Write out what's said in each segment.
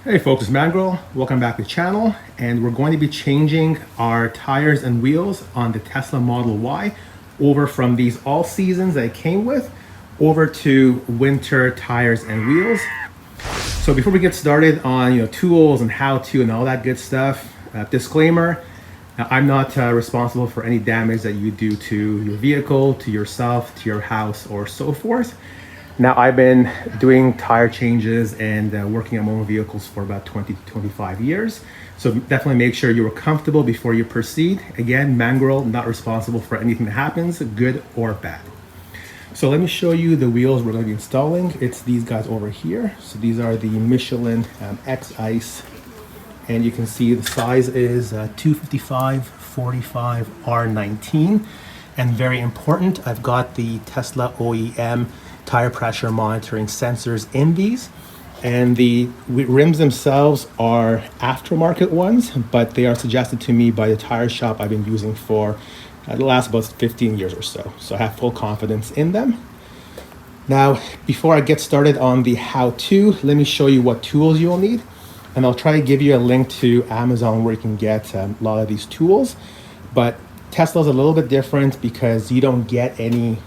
Hey folks, it's Mangrel. Welcome back to the channel, and we're going to be changing our tires and wheels on the Tesla Model Y over from these all seasons that it came with over to winter tires and wheels. So before we get started on tools and how to and all that good stuff, disclaimer, I'm not responsible for any damage that you do to your vehicle, to yourself, to your house, or so forth. Now, I've been doing tire changes and working on my own vehicles for about 20 to 25 years. So definitely make sure you're comfortable before you proceed. Again, Mangrel, not responsible for anything that happens, good or bad. So let me show you the wheels we're going to be installing. It's these guys over here. So these are the Michelin X Ice. And you can see the size is 255 45 R19. And very important, I've got the Tesla OEM tire pressure monitoring sensors in these, and the rims themselves are aftermarket ones, but they are suggested to me by the tire shop I've been using for the last about 15 years or so. So I have full confidence in them. Now, before I get started on the how-to, let me show you what tools you'll need, and I'll try to give you a link to Amazon where you can get a lot of these tools. But Tesla's a little bit different because you don't get any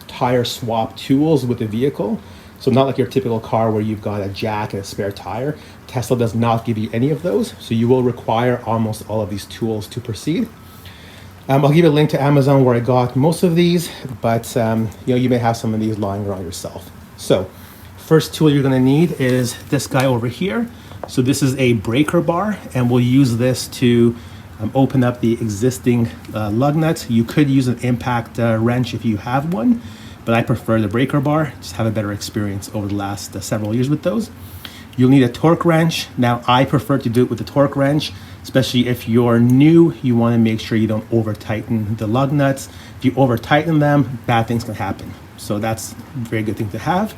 tire swap tools with the vehicle. So not like your typical car where you've got a jack and a spare tire. Tesla does not give you any of those. So you will require almost all of these tools to proceed. I'll give you a link to Amazon where I got most of these, but you may have some of these lying around yourself. So first tool you're gonna need is this guy over here. So this is a breaker bar, and we'll use this to open up the existing lug nuts. You could use an impact wrench if you have one, but I prefer the breaker bar. Just have a better experience over the last several years with those. You'll need a torque wrench. Now, I prefer to do it with a torque wrench, especially if you're new. You want to make sure you don't over tighten the lug nuts. If you over tighten them, bad things can happen. So that's a very good thing to have.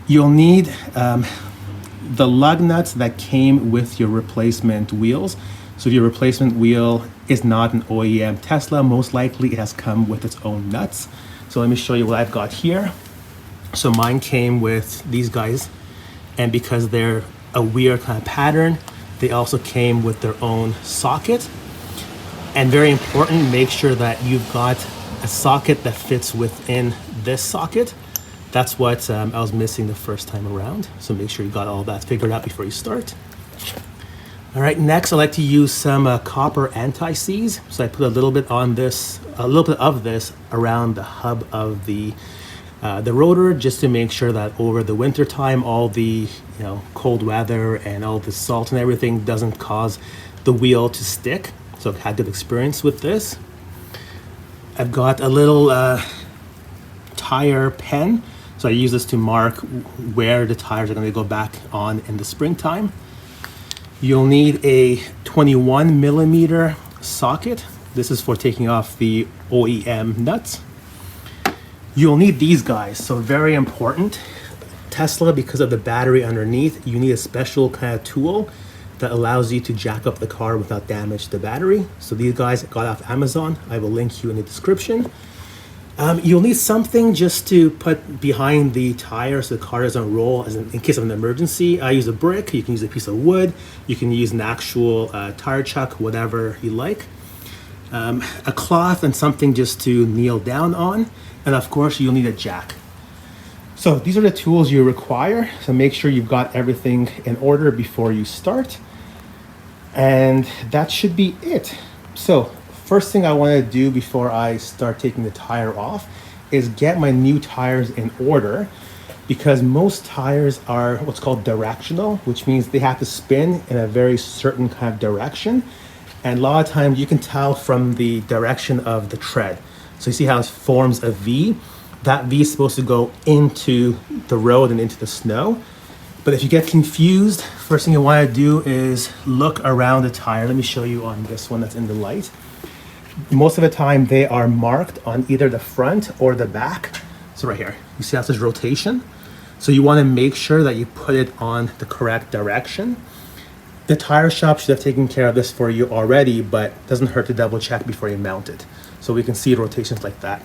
You'll need the lug nuts that came with your replacement wheels. So if your replacement wheel is not an OEM Tesla, most likely it has come with its own nuts. So let me show you what I've got here. So mine came with these guys, and because they're a weird kind of pattern, they also came with their own socket. And very important, make sure that you've got a socket that fits within this socket. That's what I was missing the first time around. So make sure you got all that figured out before you start. All right, next I like to use some copper anti-seize. So I put a little bit on this, a little bit of this around the hub of the rotor, just to make sure that over the winter time, all the cold weather and all the salt and everything doesn't cause the wheel to stick. So I've had good experience with this. I've got a little tire pen. So I use this to mark where the tires are going to go back on in the springtime. You'll need a 21 millimeter socket. This is for taking off the OEM nuts. You'll need these guys, so very important. Tesla, because of the battery underneath, you need a special kind of tool that allows you to jack up the car without damage to the battery. So these guys got off Amazon. I will link you in the description. You'll need something just to put behind the tire so the car doesn't roll in case of an emergency. I use a brick, you can use a piece of wood, you can use an actual tire chuck, whatever you like. A cloth and something just to kneel down on. And of course, you'll need a jack. So these are the tools you require. So make sure you've got everything in order before you start. And that should be it. So first thing I want to do before I start taking the tire off is get my new tires in order, because most tires are what's called directional, which means they have to spin in a very certain kind of direction. And a lot of times you can tell from the direction of the tread. So you see how it forms a V? That V is supposed to go into the road and into the snow. But if you get confused, first thing you want to do is look around the tire. Let me show you on this one that's in the light. Most of the time they are marked on either the front or the back. So right here, you see how it says rotation? So you want to make sure that you put it on the correct direction. The tire shop should have taken care of this for you already, but it doesn't hurt to double check before you mount it. So we can see rotations like that.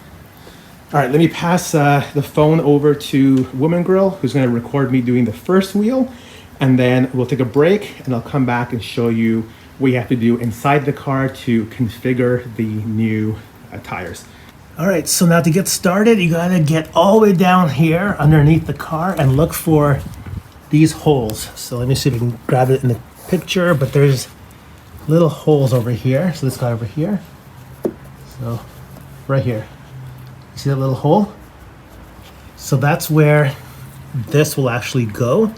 All right, let me pass the phone over to Woman Girl, who's going to record me doing the first wheel, and then we'll take a break and I'll come back and show you what you have to do inside the car to configure the new tires. All right, so now to get started, you gotta get all the way down here underneath the car and look for these holes. So let me see if we can grab it in the picture, but there's little holes over here. So this guy over here. So right here. You see that little hole? So that's where this will actually go.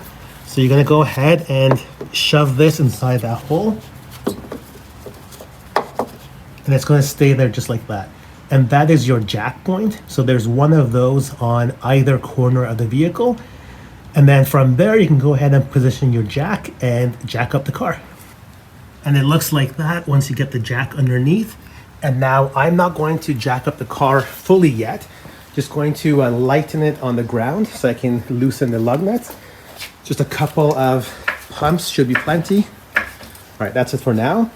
So you're gonna go ahead and shove this inside that hole. And it's gonna stay there just like that. And that is your jack point. So there's one of those on either corner of the vehicle. And then from there, you can go ahead and position your jack and jack up the car. And it looks like that once you get the jack underneath. And now I'm not going to jack up the car fully yet. Just going to lighten it on the ground so I can loosen the lug nuts. Just a couple of pumps should be plenty. All right, that's it for now.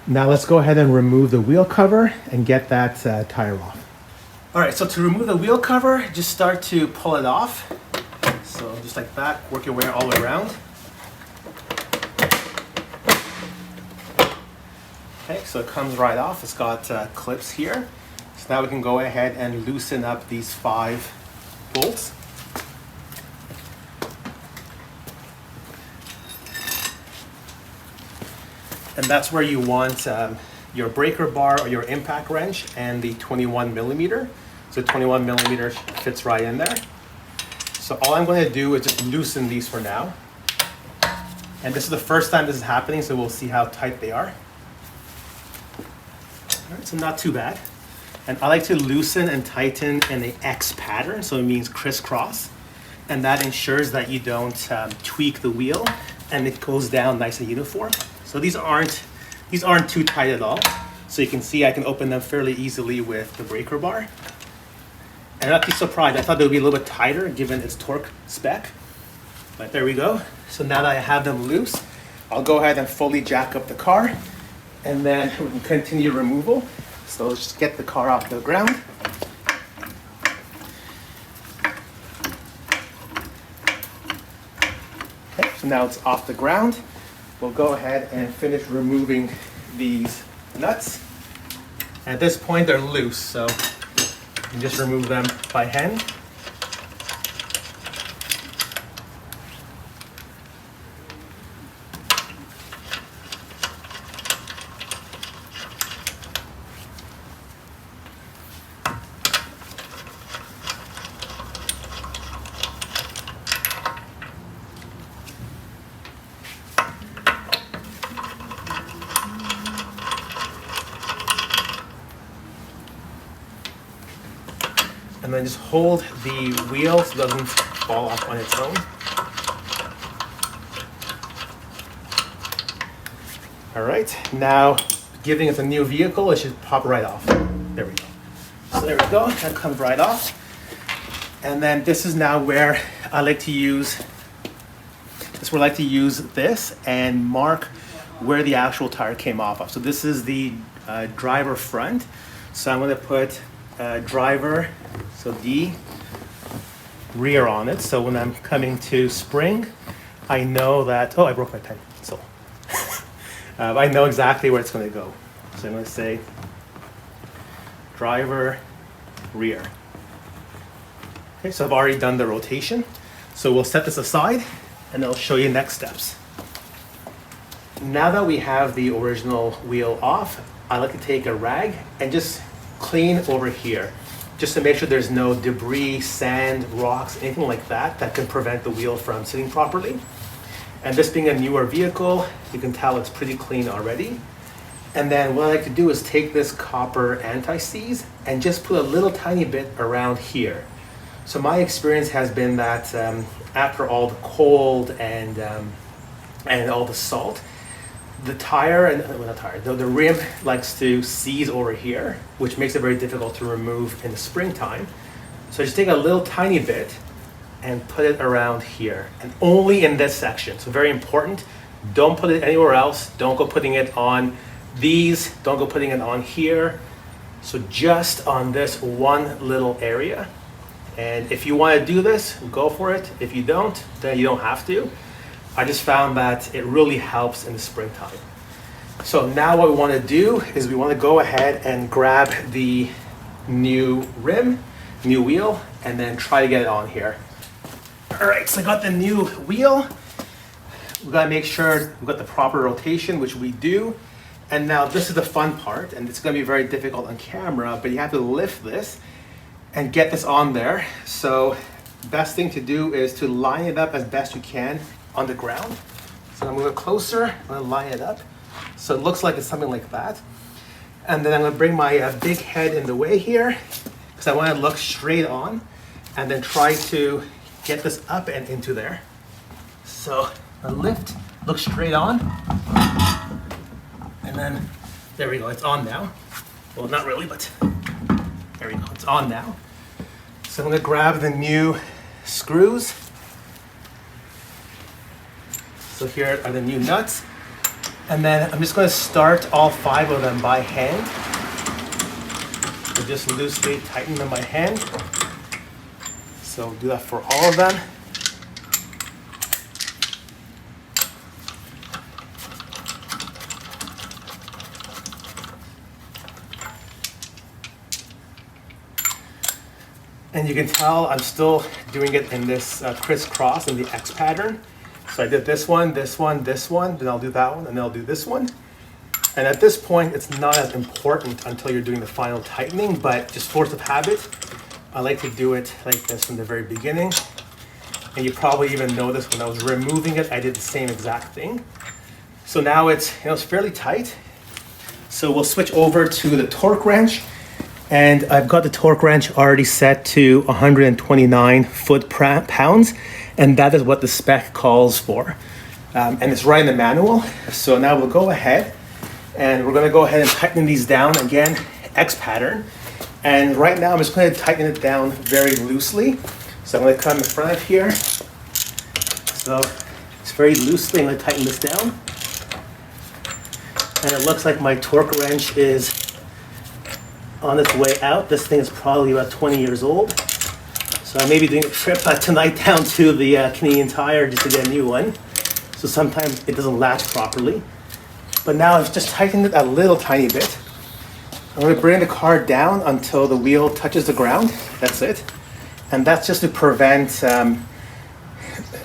Now let's go ahead and remove the wheel cover and get that tire off. All right, so to remove the wheel cover, just start to pull it off. So just like that, work your way all the way around. Okay, so it comes right off. It's got clips here. So now we can go ahead and loosen up these 5 bolts. And that's where you want your breaker bar or your impact wrench and the 21 millimeter. So 21 millimeter fits right in there. So all I'm going to do is just loosen these for now. And this is the first time this is happening, so we'll see how tight they are. All right, so not too bad. And I like to loosen and tighten in an X pattern, so it means crisscross. And that ensures that you don't tweak the wheel and it goes down nice and uniform. So these aren't too tight at all. So you can see I can open them fairly easily with the breaker bar. And not be surprised, I thought they would be a little bit tighter given its torque spec. But there we go. So now that I have them loose, I'll go ahead and fully jack up the car and then we can continue removal. So let's just get the car off the ground. Okay, so now it's off the ground. We'll go ahead and finish removing these nuts. At this point, they're loose, so you can just remove them by hand. And then just hold the wheel so it doesn't fall off on its own. All right, now giving it a new vehicle, it should pop right off. There we go. So there we go, that comes right off. And then this is now where I like to use, this and mark where the actual tire came off of. So this is the driver front. So I'm gonna put driver, so D, rear on it. So when I'm coming to spring, I know that, oh, I broke my pen, so. I know exactly where it's gonna go. So I'm gonna say driver, rear. Okay, so I've already done the rotation. So we'll set this aside and I'll show you next steps. Now that we have the original wheel off, I like to take a rag and just clean over here, just to make sure there's no debris, sand, rocks, anything like that that can prevent the wheel from sitting properly. And this being a newer vehicle, you can tell it's pretty clean already. And then what I like to do is take this copper anti-seize and just put a little tiny bit around here. So my experience has been that after all the cold and all the salt, the tire, and well, not tire, the rim likes to seize over here, which makes it very difficult to remove in the springtime. So just take a little tiny bit and put it around here, and only in this section. So very important, don't put it anywhere else. Don't go putting it on these, don't go putting it on here. So just on this one little area. And if you want to do this, go for it. If you don't, then you don't have to. I just found that it really helps in the springtime. So now what we want to do is we want to go ahead and grab the new rim, new wheel, and then try to get it on here. All right, so I got the new wheel. We gotta make sure we've got the proper rotation, which we do. And now this is the fun part, and it's gonna be very difficult on camera, but you have to lift this and get this on there. So best thing to do is to line it up as best you can on the ground. So I'm gonna move it closer, I'm gonna line it up. So it looks like it's something like that. And then I'm gonna bring my big head in the way here, because I wanna look straight on, and then try to get this up and into there. So I lift, look straight on, and then there we go, it's on now. Well, not really, but there we go, it's on now. So I'm gonna grab the new screws. So here are the new nuts. And then I'm just gonna start all 5 of them by hand. So just loosely tighten them by hand. So do that for all of them. And you can tell I'm still doing it in this crisscross in the X pattern. So I did this one, this one, this one, then I'll do that one, and then I'll do this one. And at this point, it's not as important until you're doing the final tightening, but just force of habit, I like to do it like this from the very beginning. And you probably even noticed when I was removing it, I did the same exact thing. So now it's, it's fairly tight. So we'll switch over to the torque wrench. And I've got the torque wrench already set to 129 foot-pounds, and that is what the spec calls for. And it's right in the manual. So now we'll go ahead, and we're gonna go ahead and tighten these down again, X pattern. And right now I'm just gonna tighten it down very loosely. So I'm gonna come in front of here. So it's very loosely, I'm gonna tighten this down. And it looks like my torque wrench is on its way out. This thing is probably about 20 years old. So I may be doing a trip tonight down to the Canadian Tire just to get a new one. So sometimes it doesn't latch properly. But now I've just tightened it a little tiny bit. I'm gonna bring the car down until the wheel touches the ground. That's it. And that's just to prevent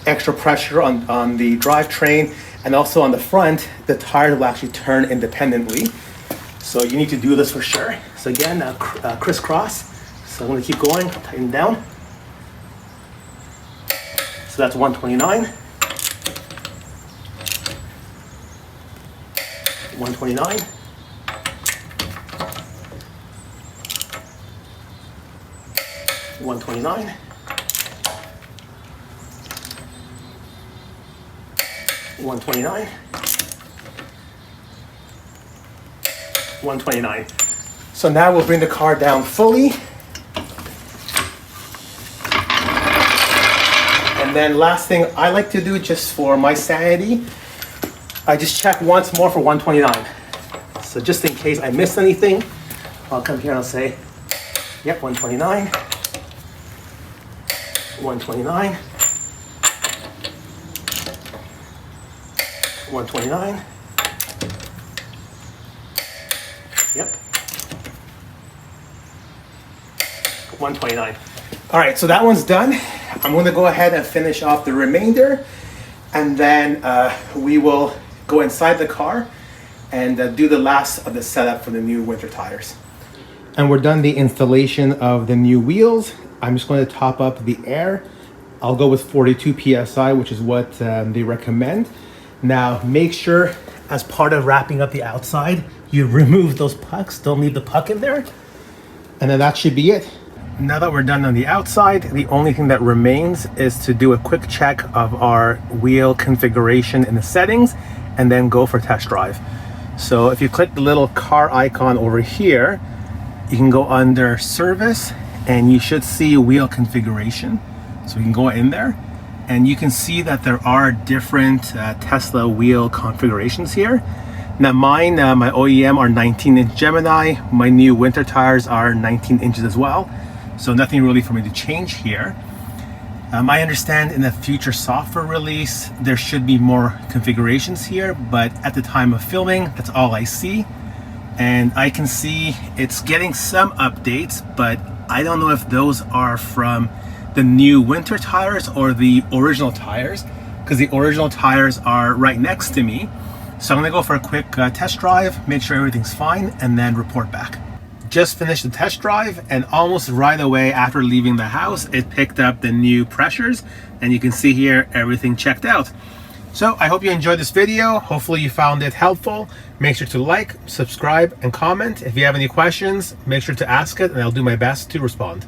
extra pressure on the drivetrain, and also on the front, the tires will actually turn independently. So you need to do this for sure. So again, crisscross. So I'm gonna keep going, tighten down. So that's 129. 129. 129. 129. 129. So now we'll bring the car down fully. And then last thing I like to do, just for my sanity, I just check once more for 129. So just in case I missed anything, I'll come here and I'll say, yep, 129. 129. 129. Yep. 129. All right, so that one's done. I'm going to go ahead and finish off the remainder, and then we will go inside the car and do the last of the setup for the new winter tires. And we're done the installation of the new wheels. I'm just going to top up the air. I'll go with 42 PSI, which is what they recommend. Now, make sure as part of wrapping up the outside, you remove those pucks. Don't leave the puck in there. And then that should be it. Now that we're done on the outside, the only thing that remains is to do a quick check of our wheel configuration in the settings, and then go for test drive. So if you click the little car icon over here, you can go under service, and you should see wheel configuration. So we can go in there, and you can see that there are different Tesla wheel configurations here. Now mine, my OEM are 19-inch Gemini. My new winter tires are 19 inches as well. So nothing really for me to change here. I understand in the future software release, there should be more configurations here, but at the time of filming, that's all I see. And I can see it's getting some updates, but I don't know if those are from the new winter tires or the original tires, because the original tires are right next to me. So I'm gonna go for a quick test drive, make sure everything's fine, and then report back. Just finished the test drive, and almost right away after leaving the house, it picked up the new pressures, and you can see here everything checked out. So I hope you enjoyed this video. Hopefully you found it helpful. Make sure to like, subscribe, and comment. If you have any questions, make sure to ask it, and I'll do my best to respond.